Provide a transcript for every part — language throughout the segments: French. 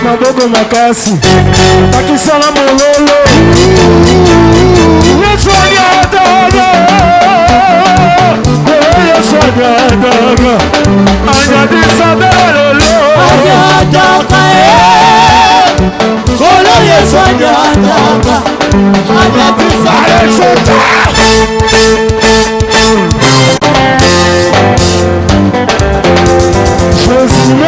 Mabogo makasi akisala mololo Yesu anyataga Yesu anyataga anyatisa belolo anyataga Kolo Yesu anyataga anyatisa belolo Jésus le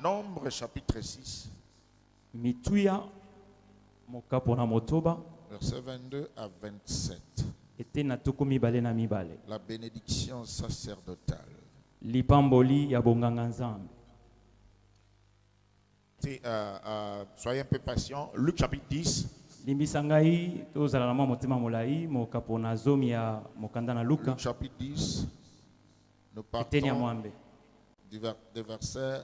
Nombre chapitre 6 Mituya mokapona motoba verset 22 à 27. La bénédiction sacerdotale. Lipamboli ya bonganga nzambe. Soyez un peu patient. Luc chapitre 10. Limbisangai tozala na motema molai mokapona zomi ya mokanda na Luka. Luc chapitre 10. Nous partons des versets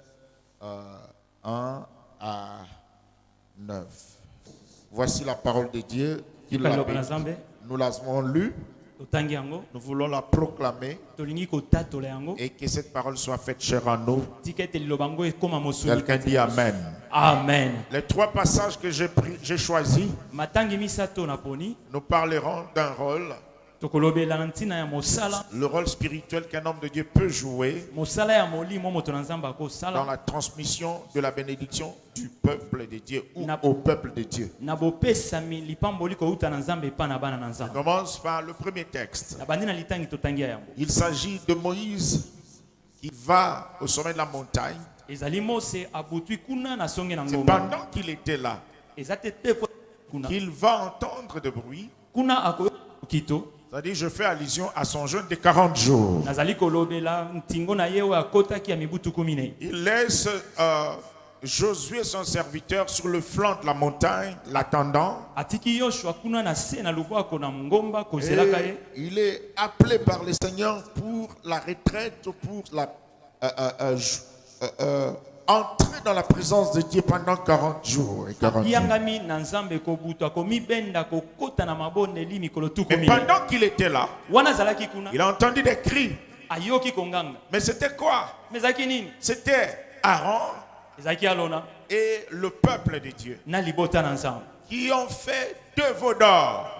1 à 9. Voici la parole de Dieu. Nous l'avons lue. Nous voulons la proclamer et que cette parole soit faite chère à nous. Quelqu'un dit Amen. Amen. Les trois passages que j'ai choisis, nous parlerons d'un rôle. Le rôle spirituel qu'un homme de Dieu peut jouer dans la transmission de la bénédiction du peuple de Dieu ou au peuple de Dieu. On commence par le premier texte. Il s'agit de Moïse qui va au sommet de la montagne. C'est pendant qu'il était là qu'il va entendre de bruit. C'est-à-dire, je fais allusion à son jeûne de 40 jours. Il laisse Josué, son serviteur, sur le flanc de la montagne, l'attendant. Il est appelé par le Seigneur pour la retraite, pour la entrer dans la présence de Dieu pendant 40 jours et 40 jours. Mais pendant qu'il était là, il a entendu des cris. Mais c'était quoi? C'était Aaron et le peuple de Dieu qui ont fait 2 veaux d'or.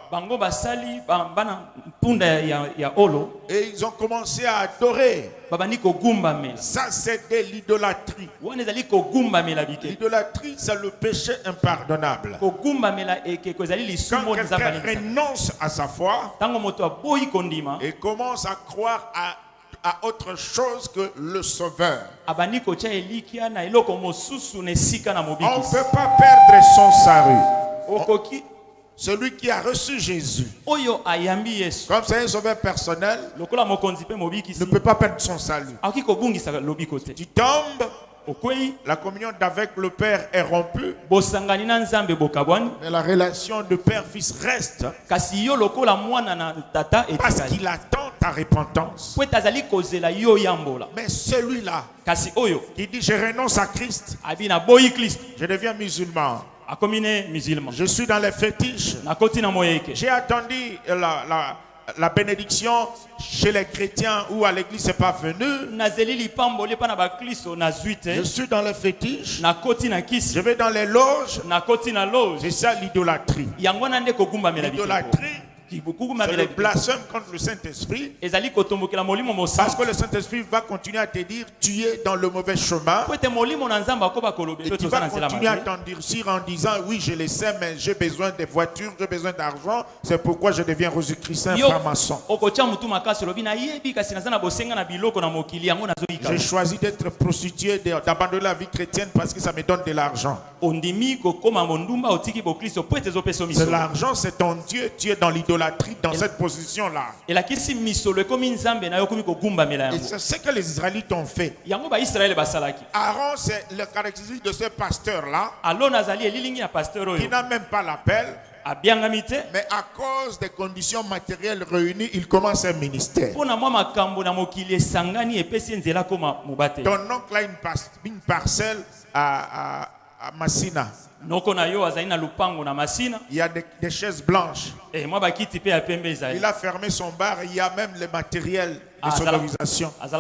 Et ils ont commencé à adorer. Ça, c'était l'idolâtrie. L'idolâtrie, c'est le péché impardonnable. Quand quelqu'un renonce à sa foi et commence à croire à autre chose que le Sauveur, on ne peut pas perdre son salut. Celui qui a reçu Jésus comme c'est un sauveur personnel ne peut pas perdre son salut. Tu tombes, la communion d'avec le Père est rompue, mais la relation de père-fils reste parce qu'il attend ta repentance. Mais celui-là qui dit je renonce à Christ, je deviens musulman, je suis dans les fétiches, j'ai attendu la bénédiction chez les chrétiens ou à l'église, c'est pas venu. Je suis dans les fétiches. Je vais dans les loges. C'est ça l'idolâtrie. L'idolâtrie, c'est le blasphème contre le Saint-Esprit. Parce que le Saint-Esprit va continuer à te dire tu es dans le mauvais chemin. Et tu vas continuer à t'endurcir en disant oui, je le sais, mais j'ai besoin de voitures, j'ai besoin d'argent. C'est pourquoi je deviens Jésus-Christ un franc-maçon. J'ai choisi d'être prostituée, d'abandonner la vie chrétienne parce que ça me donne de l'argent. C'est l'argent, c'est ton Dieu. Tu es dans l'idolâtrie, dans cette position-là. Et c'est ce que les Israélites ont fait. Aaron, c'est le caractéristique de ce pasteur-là qui n'a même pas l'appel. Mais à cause des conditions matérielles réunies, il commence un ministère. Ton oncle a une parcelle à Massina. Il y a des chaises blanches. Il a fermé son bar. Il y a même le matériel de sonorisation. Tu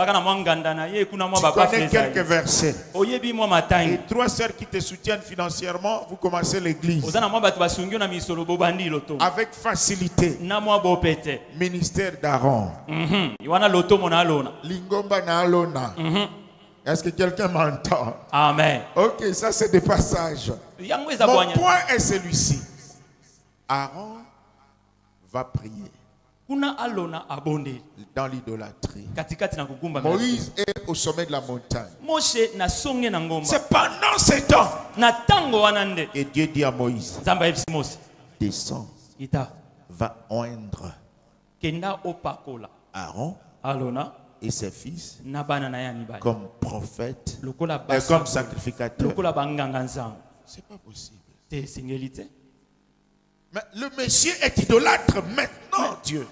connais quelques versets. Et 3 sœurs qui te soutiennent financièrement, vous commencez l'église. Avec facilité. Ministère d'Aaron. Lingomba na alona. Est-ce que quelqu'un m'entend? Amen. Ok, ça c'est des passages. Mon point est celui-ci. Aaron va prier dans l'idolâtrie. Moïse est au sommet de la montagne. C'est pendant ce temps. Et Dieu dit à Moïse, descends, va oindre Aaron et ses fils comme prophètes et comme sacrificateurs. C'est pas possible. Mais le Messie est idolâtre maintenant, Dieu.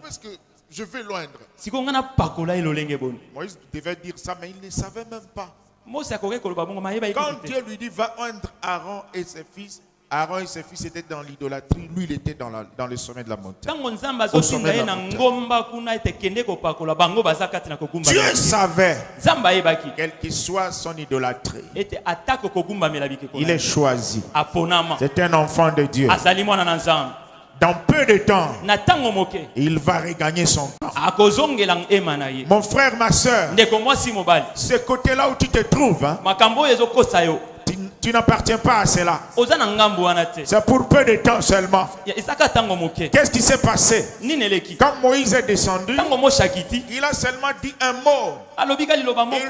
Parce que je vais loindre. Moïse devait dire ça, mais il ne savait même pas. Quand Dieu lui dit va oindre Aaron et ses fils, Aaron et ses fils étaient dans l'idolâtrie. Lui, il était dans le sommet de la montagne. Dieu savait, quelle que soit son idolâtrie, il est choisi. C'est un enfant de Dieu. Dans peu de temps, il va regagner son camp. Mon frère, ma soeur, ce côté-là où tu te trouves, hein, tu n'appartiens pas à cela. C'est pour peu de temps seulement. Qu'est-ce qui s'est passé? Quand Moïse est descendu, il a seulement dit un mot. Il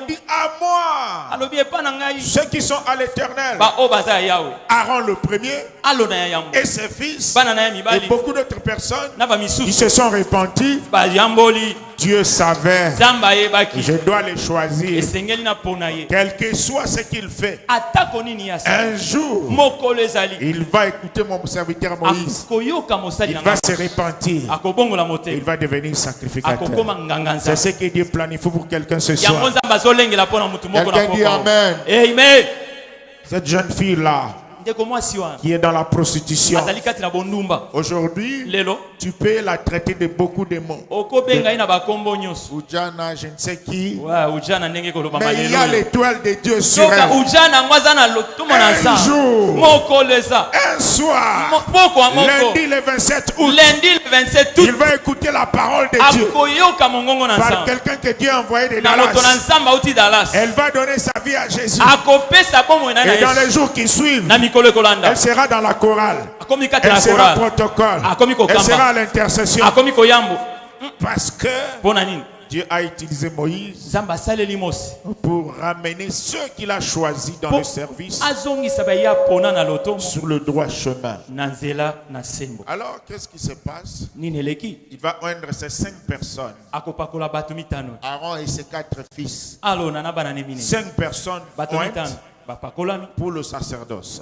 dit à moi, ceux qui sont à l'Éternel, Aaron le premier et ses fils et beaucoup d'autres personnes, ils se sont repentis. Dieu savait, je dois les choisir. Quel que soit ce qu'il fait, un jour, il va écouter mon serviteur Moïse. Il va se repentir. Il va devenir sacrificateur. C'est ce que Dieu planifie pour quelqu'un ce soir. Quelqu'un dit Amen. Amen. Cette jeune fille-là, qui est dans la prostitution, aujourd'hui, tu peux la traiter de beaucoup de mots. Oujana, je ne sais qui. Mais il y a l'étoile de Dieu sur elle. Un jour, un soir, lundi le 27 août, il va écouter la parole de Dieu par quelqu'un que Dieu a envoyé de Dallas. Elle va donner sa vie à Jésus. Et dans les jours qui suivent, elle sera dans la chorale. Elle sera au protocole. Elle sera à l'intercession. Parce que Dieu a utilisé Moïse pour ramener ceux qu'il a choisis dans le service sur le droit chemin. Alors, qu'est-ce qui se passe? Il va oindre ces 5 personnes. Aaron et ses 4 fils. 5 personnes ointes pour le sacerdoce.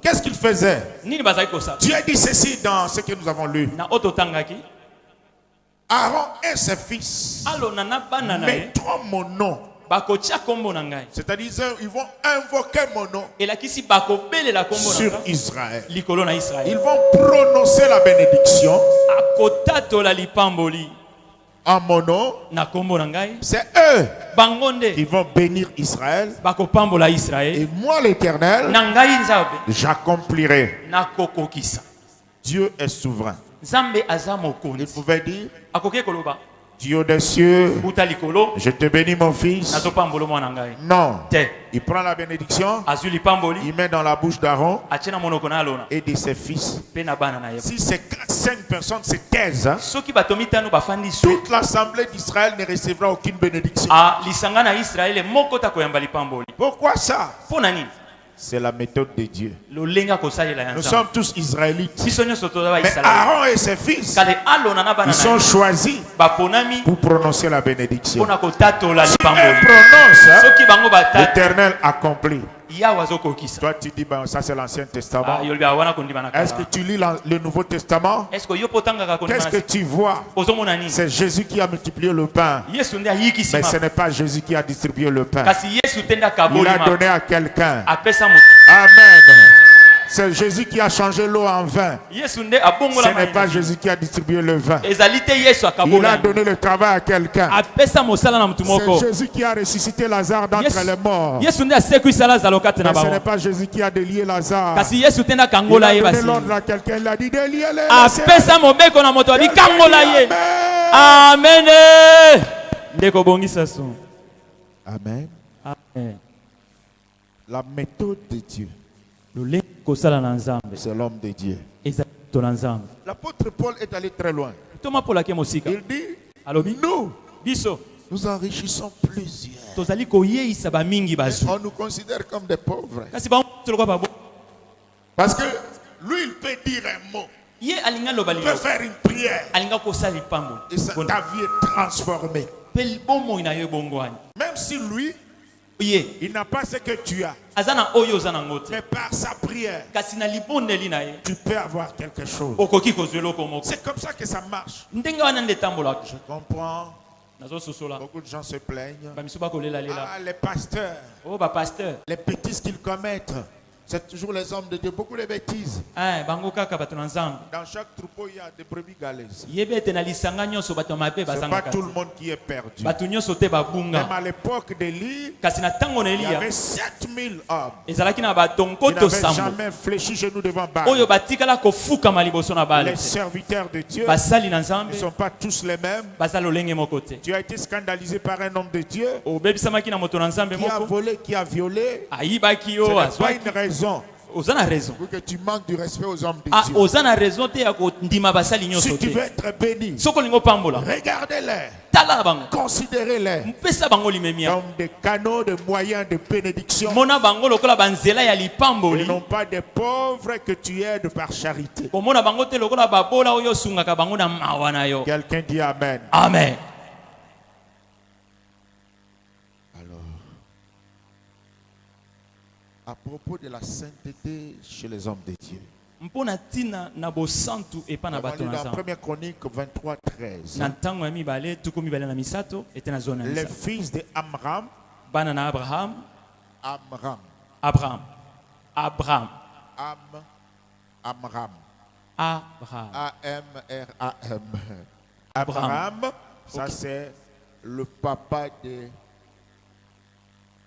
Qu'est-ce qu'il faisait? Dieu dit ceci dans ce que nous avons lu. Aaron et ses fils mettront mon nom C'est-à-dire ils vont invoquer mon nom sur Israël. Ils vont prononcer la bénédiction en mon nom. C'est eux qui vont bénir Israël. Et moi l'Éternel, j'accomplirai. Dieu est souverain. Il pouvait dire, Dieu des cieux, je te bénis mon fils. Non. Il prend la bénédiction, il met dans la bouche d'Aaron et de ses fils. Si c'est 5 personnes se taisent, toute l'assemblée d'Israël ne recevra aucune bénédiction. Pourquoi ça? C'est la méthode de Dieu. Nous sommes tous Israélites. Mais Aaron et ses fils, ils sont choisis pour prononcer la bénédiction. Si ils prononcent, l'Éternel accomplit. Toi tu dis, ça c'est l'Ancien Testament. Est-ce que tu lis le Nouveau Testament? Qu'est-ce que tu vois? C'est Jésus qui a multiplié le pain. Mais ce n'est pas Jésus qui a distribué le pain. Il a donné à quelqu'un. Amen. C'est Jésus qui a changé l'eau en vin. Ce n'est pas Jésus qui a distribué le vin. Il a donné le travail à quelqu'un. C'est Jésus qui a ressuscité Lazare d'entre les morts. Mais ce n'est pas Jésus qui a délié Lazare. Il a donné l'ordre à quelqu'un. Il a dit déliez-les. Amen. Amen. Amen. La méthode de Dieu, c'est l'homme de Dieu. L'apôtre Paul est allé très loin. Il dit, nous enrichissons plusieurs. On nous considère comme des pauvres. Parce que lui, il peut dire un mot. Il peut faire une prière. Et ta vie est transformée. Même si lui, il n'a pas ce que tu as. Mais par sa prière, tu peux avoir quelque chose. C'est comme ça que ça marche. Je comprends. Beaucoup de gens se plaignent. Ah, les pasteurs, les bêtises qu'ils commettent. C'est toujours les hommes de Dieu, beaucoup de bêtises. Dans chaque troupeau, il y a des brebis galeuses. Ce n'est pas tout le monde qui est perdu. Même à l'époque d'Élie, il y avait 7000 hommes qui n'avaient jamais fléchi genoux devant Baal. Les serviteurs de Dieu ne sont pas tous les mêmes. Tu as été scandalisé par un homme de Dieu qui a volé, qui a violé. Ce n'est pas une raison pour que tu manques du respect aux hommes de Dieu. Si tu veux être béni, regardez-les, considérez-les comme des canaux de moyens de bénédiction. Ils n'ont pas des pauvres que tu aides par charité. Quelqu'un dit Amen. Amen. À propos de la sainteté chez les hommes de Dieu. On va lire dans 1 Chronique 23, 13. Les fils d'Amram. Amram. Abraham, ça c'est le papa de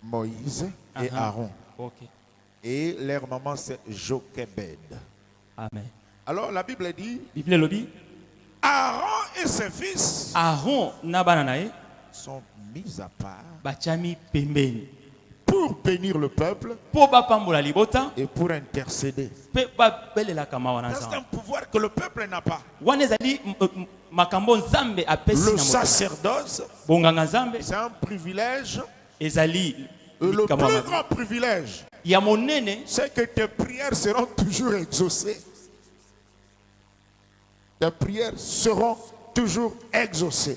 Moïse et Aaron. Okay. Et leur maman c'est Jochebed. Amen. Alors la Bible dit, Aaron et ses fils sont mis à part pour bénir le peuple et pour intercéder. C'est un pouvoir que le peuple n'a pas. Le sacerdoce, c'est un privilège. Le plus grand privilège, c'est que tes prières seront toujours exaucées. Tes prières seront toujours exaucées.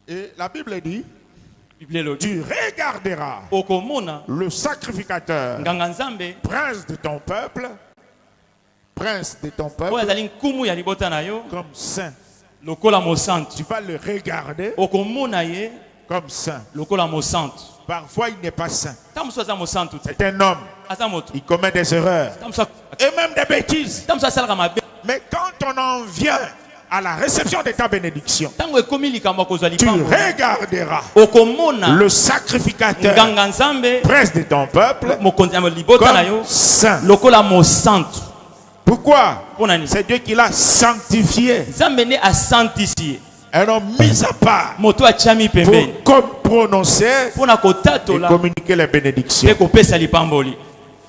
Et la Bible dit, tu regarderas le sacrificateur, prince de ton peuple, comme saint. Lokola mo santo. Tu vas le regarder Okomona ye comme saint. lokola mo santo. Parfois, il n'est pas saint. Tamuso za mo santo. C'est un homme. Azamoto. Il commet des erreurs. Et même des bêtises. Tamuso sala kama be. Mais quand on en vient à la réception de ta bénédiction, Tango ekomi likambo kozwa tu likambo. regarderas Okomona le sacrificateur nganga nzambe près de ton peuple mokonzi ya libota na yo comme saint. lokola mo santo. Pourquoi? Pona ni? C'est Dieu qui l'a sanctifié. Nzambe ne asantisi. Un homme mis à part Moto achami pembeni. pour prononcer Pona et kotatola communiquer les bénédictions. pe kopesa lipamboli.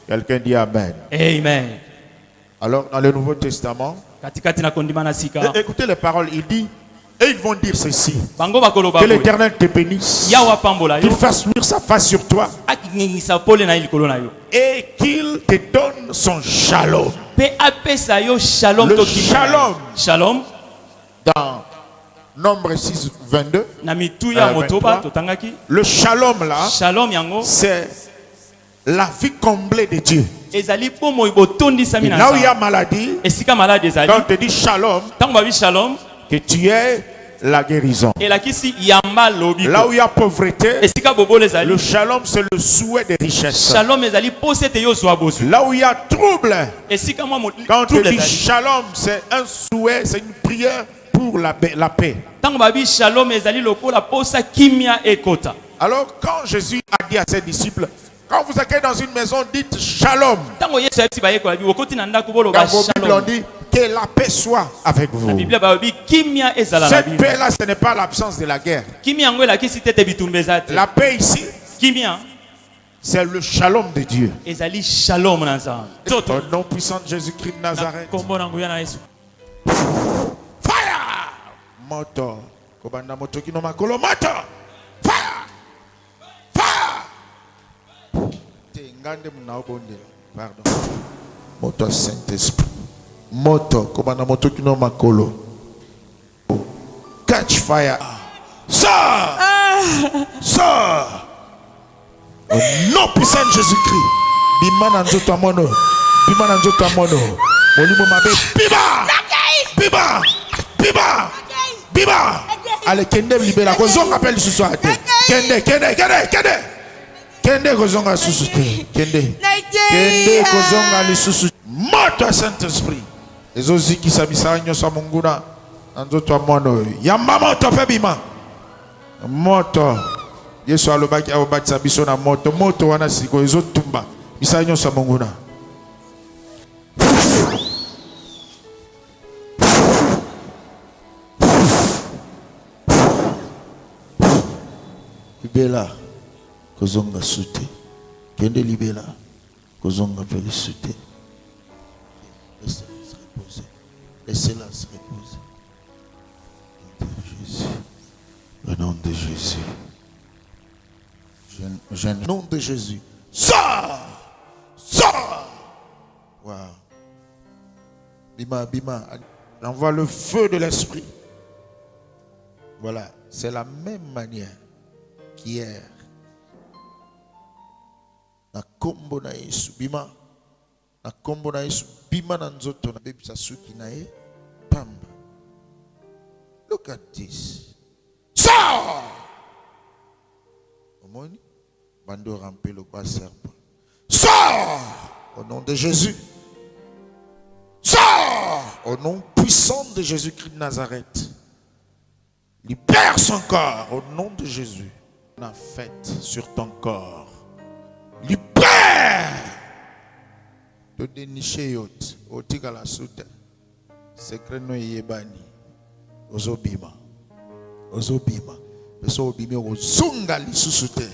Quelqu'un dit Amen. Amen. Alors, dans le Nouveau Testament, Katikati na kondima na sika. écoutez les paroles, il dit, et ils vont dire ceci: Bango bakoloba que boye. l'Éternel te bénisse, Yawa pambola qu'il yo. fasse luire sa face sur toi Akingisa pole na ilikolo na yo. et qu'il te donne son shalom. Pe apesa yo shalom Le to kimia. shalom. Shalom. Dans Nombre 6, 22, Na mitu ya motoba 23. totangaki. le shalom là, Shalom yango. c'est la vie comblée de Dieu. Ezali po mo ibotondi sami Et na là où il y a nzambe. maladie, Esika malade ezali. quand on te dit shalom, Tango babi shalom. que tu es la guérison. Elakisi yamba lobiko. Là où il y a pauvreté, Esika bobole ezali. le shalom c'est le souhait des richesses. Shalom ezali posete yo zwa bosu. Là où il y a trouble, Esika mwa mo quand on te trouble dit ezali. shalom, c'est un souhait, c'est une prière pour la paix. Tango babi shalom ezali lokola posa kimia ekota. Alors quand Jésus a dit à ses disciples, quand vous accueillez dans une maison, dites shalom. Tango Yesu ayebisi bayekola bi okoti na ndako bolo Dans ba vos Bibles, on shalom. dit que la paix soit avec Na vous. Biblia babi kimia ezala na Cette Biblia. paix-là, ce n'est pas l'absence de la guerre. Kimia yango elakisi tete bitumba eza te. La paix ici, Kimia c'est le shalom de Dieu. ezali shalom na nzambe. Au nom puissant de Jésus-Christ de Nazareth. Kombo na nguya na Yesu. Fire! Moto. Kobanda moto kino makolo moto. Fire! Fire! Te ngande muna obondela. Pardon. Moto Saint-Esprit. Moto. Kobanda moto kino makolo. Catch fire. Sors! Sors! Au nom puissant de Jésus-Christ. Bimana nzoto amono. Bimana nzoto amono. Molimo mabe. Biba! Biba! Biba! Biba! Allez, kende libéra. Kozonga appelle ce soir. Kende. Kende kozonga susute. Kende kozonga li susute. Moto Saint-Esprit. Les oziki sabisa nyosa munguna. Nzoto amono. Yamba moto pe bima. Moto. Yesu alobaki aobatisa biso na moto. Moto wana siko ezotumba. Bisa nyosa munguna. Libela kozonga sute. Kende libela kozonga pele sute. Laissez-la se reposer. Laissez-la se reposer. Au nom de Jésus. Au nom de Jésus. Sors! Sors! Wow. Bima, bima. J'envoie le feu de l'esprit. Voilà. C'est la même manière qu'hier. Na kombo na Yesu. Bima. Na kombo na Yesu. Bima na nzoto na bebisa suki na ye. Pamba. Look at this. Sors! Omoni? Bando rampe le quoi serpent. Sors! Au nom de Jésus. Sors! Au nom puissant de Jésus-Christ de Nazareth. Libère son corps au nom de Jésus. La fête sur ton corps. Libère! De dénicher yot. Otika la soute. Secret no yebani. Ozobima. Ozobima. Peso obime ozunga li susute.